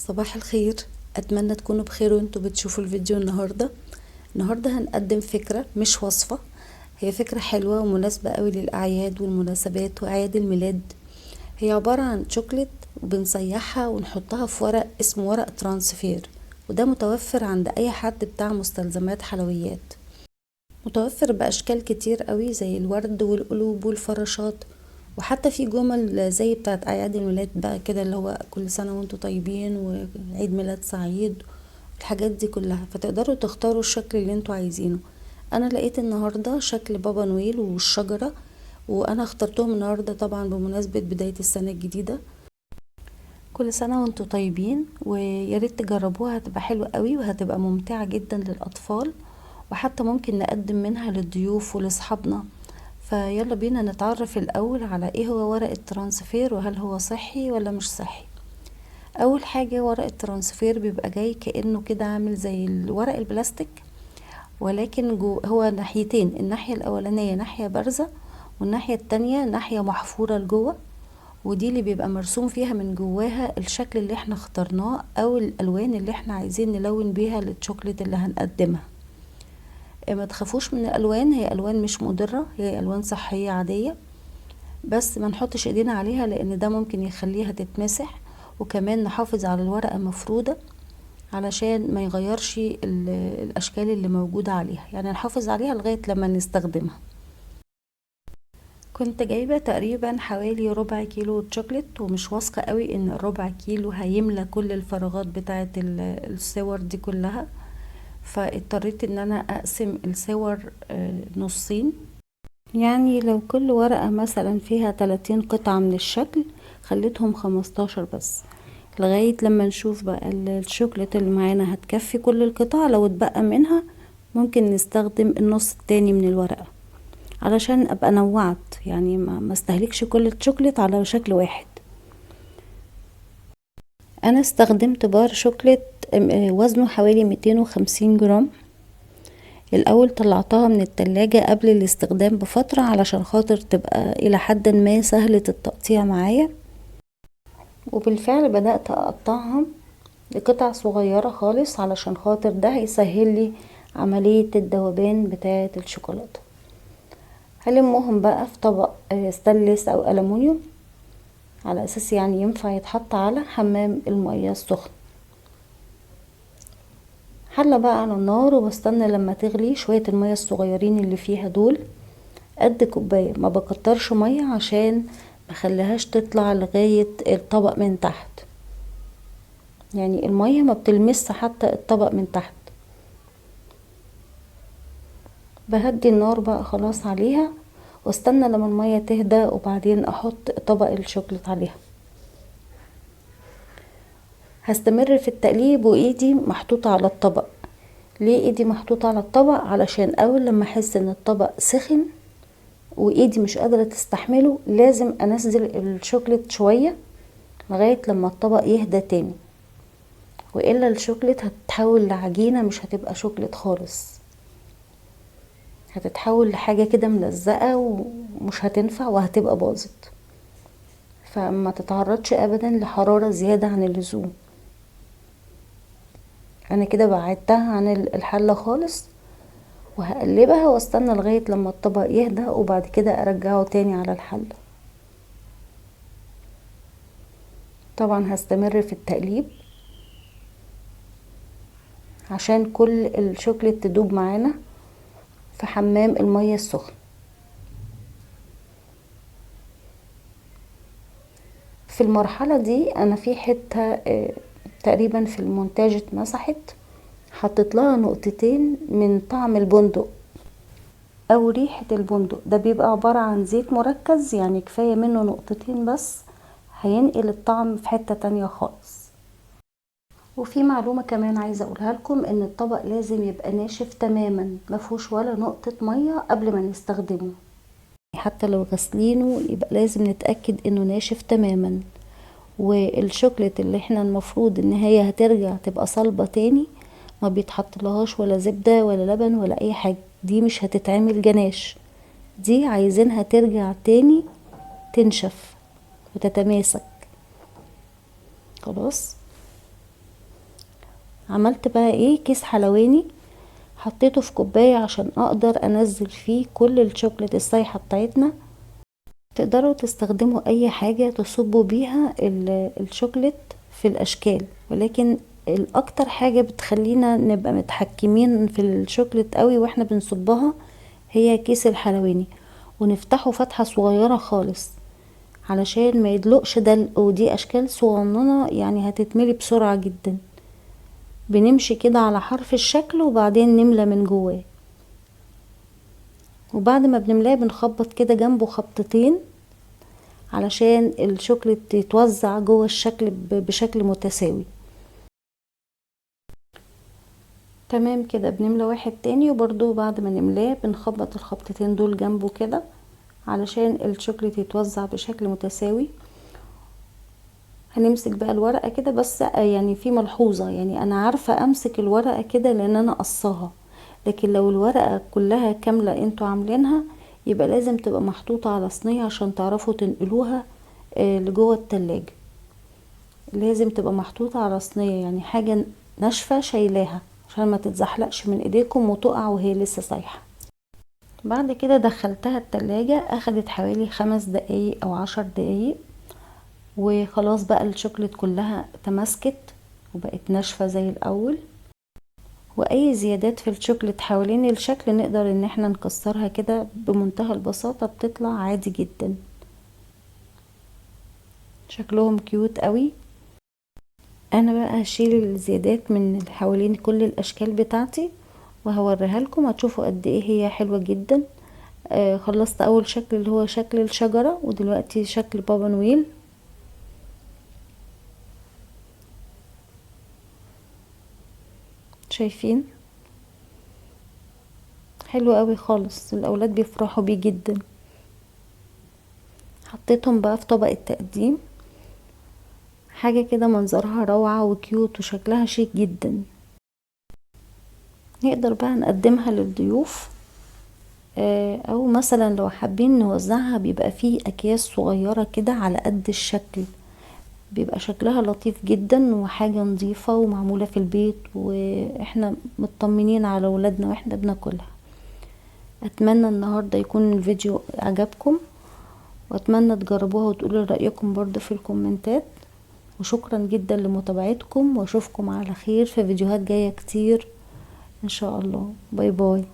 صباح الخير. اتمنى تكونوا بخير وانتوا بتشوفوا الفيديو النهارده هنقدم فكره مش وصفه. هي فكره حلوه ومناسبه قوي للاعياد والمناسبات واعياد الميلاد. هي عباره عن شوكليت وبنسيحها ونحطها في ورق اسمه ورق ترانسفير، وده متوفر عند اي حد بتاع مستلزمات حلويات. متوفر باشكال كتير قوي زي الورد والقلوب والفراشات، وحتى في جمل زي بتاعت اعياد الميلاد بقى كده، اللي هو كل سنة وانتوا طيبين وعيد ميلاد سعيد، الحاجات دي كلها. فتقدروا تختاروا الشكل اللي انتوا عايزينه. انا لقيت النهاردة شكل بابا نويل والشجرة، وانا اخترتهم النهاردة طبعا بمناسبة بداية السنة الجديدة. كل سنة وانتوا طيبين، وياريت تجربوها، هتبقى حلوة قوي وهتبقى ممتعة جدا للأطفال، وحتى ممكن نقدم منها للضيوف ولأصحابنا. فيلا بينا نتعرف الأول على ايه هو ورق الترانسفير، وهل هو صحي ولا مش صحي. أول حاجة، ورق الترانسفير بيبقى جاي كأنه كده عامل زي الورق البلاستيك، ولكن هو ناحيتين، الناحية الأولانية ناحية بارزة والناحية التانية ناحية محفورة لجوه، ودي اللي بيبقى مرسوم فيها من جواها الشكل اللي احنا اخترناه او الالوان اللي احنا عايزين نلون بيها للشوكليت اللي هنقدمها. ما تخافوش من الالوان، هي الوان مش مضرة، هي الوان صحية عادية، بس ما نحطش ايدينا عليها لان ده ممكن يخليها تتمسح. وكمان نحافظ على الورقة مفرودة علشان ما يغيرش الاشكال اللي موجودة عليها، يعني نحافظ عليها لغاية لما نستخدمها. كنت جايبة تقريبا حوالي ربع كيلو شوكليت، ومش واثقة قوي ان الربع كيلو هيملى كل الفراغات بتاعة الصور دي كلها، فاضطريت ان انا اقسم الصور نصين. يعني لو كل ورقة مثلا فيها 30 قطعة من الشكل، خليتهم 15 بس، لغاية لما نشوف بقى الشوكليت اللي معانا هتكفي كل القطع. لو اتبقى منها ممكن نستخدم النص التاني من الورقة، علشان ابقى نوعت، يعني ما استهلكش كل الشوكليت على شكل واحد. انا استخدمت بار شوكليت وزنه حوالي 250 جرام. الاول طلعتها من التلاجة قبل الاستخدام بفترة علشان خاطر تبقى الى حد ما سهلة التقطيع معايا، وبالفعل بدأت اقطعها لقطع صغيرة خالص علشان خاطر ده هيسهل لي عملية الذوبان بتاعة الشوكولاتة. هلمهم بقى في طبق ستانلس او ألمونيوم، على اساس يعني ينفع يتحط على حمام المياه السخن. حلة بقى على النار وبستنى لما تغلي شوية المياه الصغيرين اللي فيها دول، قد كوباية، ما بكترش مية عشان مخليهاش تطلع لغاية الطبق من تحت، يعني المية ما بتلمس حتى الطبق من تحت. بهدي النار بقى خلاص عليها، واستنى لما المية تهدى وبعدين احط طبق الشوكولات عليها. هستمر في التقليب وايدي محطوطة على الطبق. ليه ايدي محطوطة على الطبق؟ علشان اول لما احس ان الطبق سخن وايدي مش قادرة تستحمله، لازم انزل الشوكولات شوية لغاية لما الطبق يهدى تاني، وإلا الشوكولات هتتحول لعجينة، مش هتبقى شوكولات خالص، هتتحول لحاجة كده ملزقة ومش هتنفع وهتبقى باظت. فما تتعرضش ابدا لحرارة زيادة عن اللزوم. انا كده بعدتها عن الحلة خالص، وهقلبها واستنى لغاية لما الطبق يهدى، وبعد كده ارجعه تاني على الحلة. طبعا هستمر في التقليب عشان كل الشوكولات تدوب معانا في حمام المية السخن. في المرحلة دي انا في حتة تقريبا في المونتاج اتمسحت، حطيت لها نقطتين من طعم البندق او ريحة البندق. ده بيبقى عبارة عن زيت مركز، يعني كفاية منه نقطتين بس هينقل الطعم في حتة تانية خالص. وفي معلومة كمان عايزة اقولها لكم، ان الطبق لازم يبقى ناشف تماما، مفهوش ولا نقطة مية قبل ما نستخدمه، حتى لو غسلينه يبقى لازم نتأكد انه ناشف تماما. والشوكولات اللي احنا المفروض ان هي هترجع تبقى صلبة تاني، ما بيتحط لهاش ولا زبدة ولا لبن ولا اي حاجة، دي مش هتتعمل جناش، دي عايزينها ترجع تاني تنشف وتتماسك. خلاص عملت بقى ايه، كيس حلواني حطيته في كوباية عشان اقدر انزل فيه كل الشوكولات السايحة بتاعتنا. تقدروا تستخدموا اي حاجة تصبوا بيها الشوكولات في الاشكال، ولكن الاكتر حاجة بتخلينا نبقى متحكمين في الشوكولات قوي واحنا بنصبها هي كيس الحلواني، ونفتحه فتحة صغيرة خالص علشان ما يدلقش دلق، ودي اشكال صغننة يعني هتتملي بسرعة جدا. بنمشي كده على حرف الشكل وبعدين نملى من جواه، وبعد ما بنملاه بنخبط كده جنبه خبطتين علشان الشوكولات يتوزع جوه الشكل بشكل متساوي. تمام كده، بنملى واحد تاني وبرضو بعد ما نملاه بنخبط الخبطتين دول جنبه كده علشان الشوكولات يتوزع بشكل متساوي. هنمسك بقى الورقة كده، بس يعني في ملحوظة، يعني انا عارفة امسك الورقة كده لان انا قصاها، لكن لو الورقة كلها كاملة انتوا عاملينها يبقى لازم تبقى محطوطة على صينية عشان تعرفوا تنقلوها لجوه التلاجة. لازم تبقى محطوطة على صينية، يعني حاجة ناشفة شايلاها عشان ما تتزحلقش من ايديكم وتقع وهي لسه سايحة. بعد كده دخلتها التلاجة، اخدت حوالي 5 دقايق او 10 دقايق، وخلاص بقى الشوكولات كلها تماسكت وبقت ناشفة زي الاول. واي زيادات في الشوكولات حوالين الشكل نقدر ان احنا نكسرها كده بمنتهى البساطة، بتطلع عادي جدا. شكلهم كيوت قوي. انا بقى هشيل الزيادات من حوالين كل الاشكال بتاعتي وهوريها لكم، هتشوفوا قد ايه هي حلوة جدا. خلصت اول شكل اللي هو شكل الشجرة، ودلوقتي شكل بابا نويل. شايفين؟ حلو قوي خالص، الاولاد بيفرحوا بيه جدا. حطيتهم بقى في طبق التقديم، حاجة كده منظرها روعة وكيوت وشكلها شيك جدا. نقدر بقى نقدمها للضيوف، او مثلا لو حابين نوزعها بيبقى فيه اكياس صغيرة كده على قد الشكل، بيبقى شكلها لطيف جدا وحاجة نظيفة ومعمولة في البيت واحنا مطمنين على ولادنا واحنا بناكلها. اتمنى النهاردة يكون الفيديو عجبكم، واتمنى تجربوها وتقولوا رأيكم برضو في الكومنتات. وشكرا جدا لمتابعتكم، واشوفكم على خير في فيديوهات جاية كتير ان شاء الله. باي باي.